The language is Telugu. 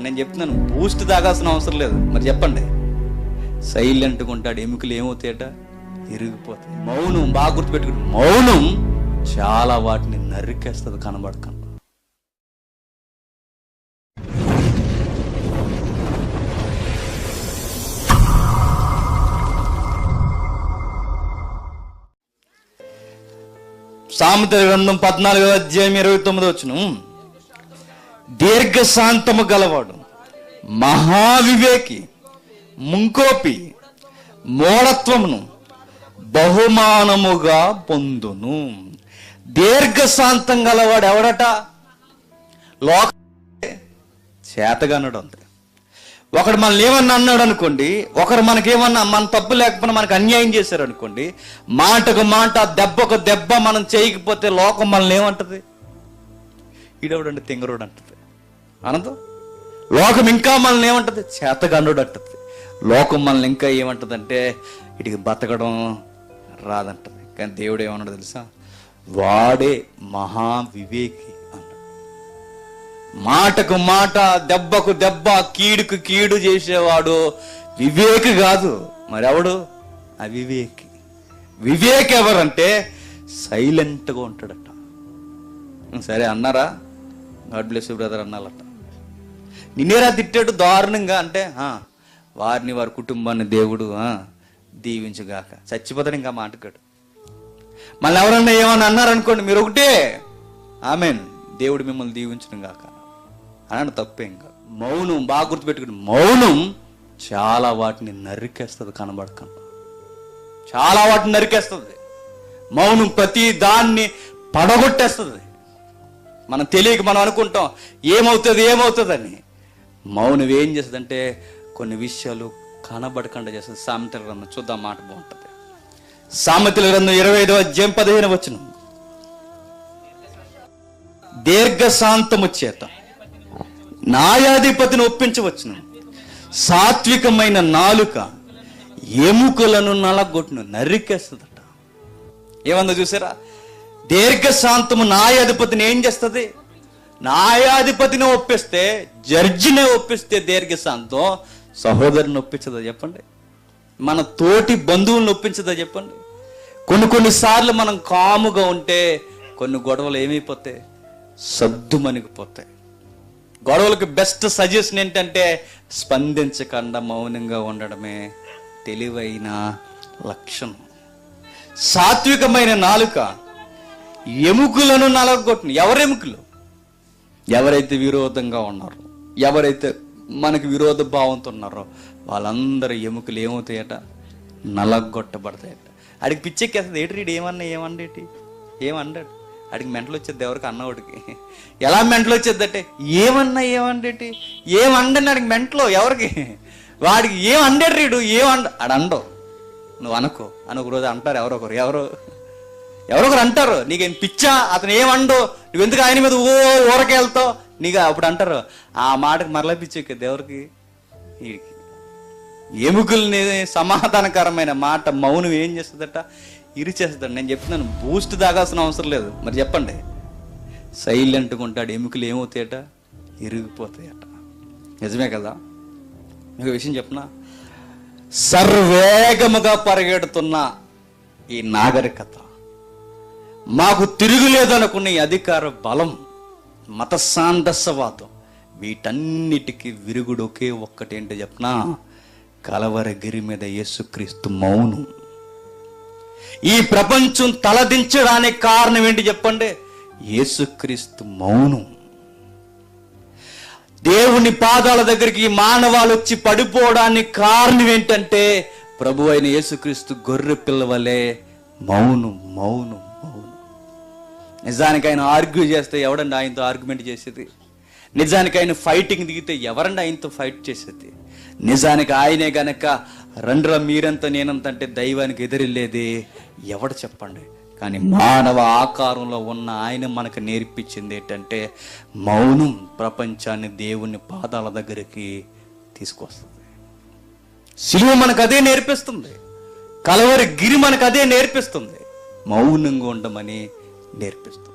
నేను చెప్తున్నాను, బూస్ట్ తాగాల్సిన అవసరం లేదు. మరి చెప్పండి, సైలెంట్గా ఉంటాడు, ఎముకలు ఏమవుతాయట? ఇరిగిపోతాయి. మౌనం బాగా గుర్తుపెట్టుకుని, మౌనం చాలా వాటిని నరికేస్తుంది కనబడక. సామెతల గ్రంథం 14:29 దీర్ఘశాంతము గలవాడు మహావివేకి ముంకోపి మూఢత్వమును బహుమానముగా పొందును. దీర్ఘశాంతం గలవాడు ఎవడట? లోక చేతగానుడు. అంతే. ఒకడు మనల్ని ఏమన్నా అన్నాడు అనుకోండి, ఒకరు మనకేమన్నా, మన తప్పు లేకపోయినా మనకు అన్యాయం చేశారు అనుకోండి, మాటకు మాట, దెబ్బకు దెబ్బ మనం చేయకపోతే లోకం మనల్ని ఏమంటది? ఈడవడండి తింగరోడు అంటది. అనంతం లోకం ఇంకా మనల్ని ఏమంటది? చేతగానుడు అంటది. లోకం మనల్ని ఇంకా ఏమంటదంటే ఇటుకి బతకడం రాదంటది. కానీ దేవుడు ఏమన్నాడు తెలుసా? వాడే మహావివేకి అన్నాడు. మాటకు మాట, దెబ్బకు దెబ్బ, కీడుకు కీడు చేసేవాడు వివేకి కాదు. మరెవడు? అవివేకి. వివేక్ ఎవరంటే సైలెంట్గా ఉంటాడట. సరే అన్నారా, గాడ్ బ్లెస్ యు బ్రదర్ అన్నారట. నిన్నేరా తిట్టాడు దారుణంగా అంటే, వారిని వారి కుటుంబాన్ని దేవుడు దీవించుగాక. చచ్చిపోతాడు ఇంకా మాటకాడు. మళ్ళీ ఎవరన్నా ఏమన్నా అన్నారనుకోండి, మీరు ఒకటే ఆమెన్, దేవుడు మిమ్మల్ని దీవించును గాక అని తప్పేం కాదు. మౌనం బాగా గుర్తుపెట్టుకుని, మౌనం చాలా వాటిని నరికేస్తుంది కనబడక. చాలా వాటిని నరికేస్తుంది మౌనం. ప్రతి దాన్ని పడగొట్టేస్తుంది. మనం తెలియక మనం అనుకుంటాం ఏమవుతుంది అని. మౌనం ఏం చేస్తుంది అంటే కొన్ని విషయాలు కనబడకుండా చేస్తుంది. సామెతల గ్రంథం చూద్దాం, మాట బాగుంటుంది. సామెతల గ్రంథం 25:15 దీర్ఘశాంతము చేత న్యాయాధిపతిని ఒప్పించవచ్చును, సాత్వికమైన నాలుక ఎముకలను నలగొట్టును. నరికేస్తుందట. ఏమందో చూసారా? దీర్ఘశాంతము న్యాయాధిపతిని ఏం చేస్తుంది? న్యాయాధిపతిని ఒప్పిస్తే, జడ్జిని ఒప్పిస్తే దీర్ఘశాంతం సహోదరుని ఒప్పించదా చెప్పండి? మన తోటి బంధువులను ఒప్పించదా చెప్పండి? కొన్నిసార్లు మనం కాముగా ఉంటే కొన్ని గొడవలు ఏమైపోతాయి? సద్దుమణిగిపోతాయి. గొడవలకు బెస్ట్ సజెషన్ ఏంటంటే స్పందించకుండా మౌనంగా ఉండడమే తెలివైన లక్షణం. సాత్వికమైన నాలుక ఎముకలను నలగొట్టును. ఎవరెముకలు? ఎవరైతే విరోధంగా ఉన్నారో, ఎవరైతే మనకు విరోధ భావంతో ఉన్నారో వాళ్ళందరూ ఎముకలు ఏమవుతాయట? నలగొట్టబడతాయట. అడిగి పిచ్చెక్కేస్తుంది. ఏటి ఏమన్నేటి ఏమన్నాడు? అడిగి మెంటలు వచ్చేది ఎవరికి? అన్నవాడికి. ఎలా మెంటలు వచ్చేద్దంటే ఏమన్నేటి ఏమండని అడిగి మెంటలో ఎవరికి? వాడికి ఏమండాడు రీడు అడండవు. నువ్వు అనుకో అని ఒక రోజు అంటారు ఎవరొకరు అంటారు, నీకేం పిచ్చా అతను ఏమండో, నువ్వెందుకు ఆయన మీద ఊరకెళ్తావు నీకు అప్పుడు అంటారు. ఆ మాటకు మరలా పిచ్చెక్కేది ఎవరికి? వీడికి. ఎముకల్ని సమాధానకరమైన మాట మౌనం ఏం చేస్తుందట? ఇరిచేస్తాడు. నేను చెప్తున్నాను, బూస్ట్ తాగాల్సిన అవసరం లేదు. మరి చెప్పండి, సైలెంట్గా ఉంటాడు, ఎముకలు ఏమవుతాయట? ఇరిగిపోతాయట. నిజమే కదా? మీకు విషయం చెప్పనా? సర్వేగముగా పరిగెడుతున్న ఈ నాగరికత, మాకు తిరుగులేదనుకున్న ఈ అధికార బలం, మత సాందస్యవాదం, వీటన్నిటికీ విరుగుడు ఒకే ఒక్కటేంటో చెప్పనా? కలవరగిరి మీద యేసుక్రీస్తు మౌనం. ఈ ప్రపంచం తలదించడానికి కారణం ఏంటి చెప్పండి? యేసుక్రీస్తు మౌనం. దేవుని పాదాల దగ్గరికి మానవాలు వచ్చి పడిపోవడానికి కారణం ఏంటంటే ప్రభు అయిన యేసుక్రీస్తు గొర్రె పిల్లవలే మౌనం. మౌనం మౌనం. నిజానికి ఆయన ఆర్గ్యూ చేస్తే ఎవడండి ఆయనతో ఆర్గ్యుమెంట్ చేసేది? నిజానికి ఆయన ఫైటింగ్ దిగితే ఎవరండి ఆయనతో ఫైట్ చేసేది? నిజానికి ఆయనే గనక రండ్రా మీరంతా నేనంత అంటే దైవానికి ఎదిరిల్లేది ఎవడు చెప్పండి? కానీ మానవ ఆకారంలో ఉన్న ఆయన మనకు నేర్పించింది ఏంటంటే మౌనం. ప్రపంచాన్ని దేవుని పాదాల దగ్గరికి తీసుకొస్తుంది. సిలువ మనకు అదే నేర్పిస్తుంది. కలవరి గిరి మనకు అదే నేర్పిస్తుంది. మౌనంగా ఉండమని నేర్పిస్తుంది.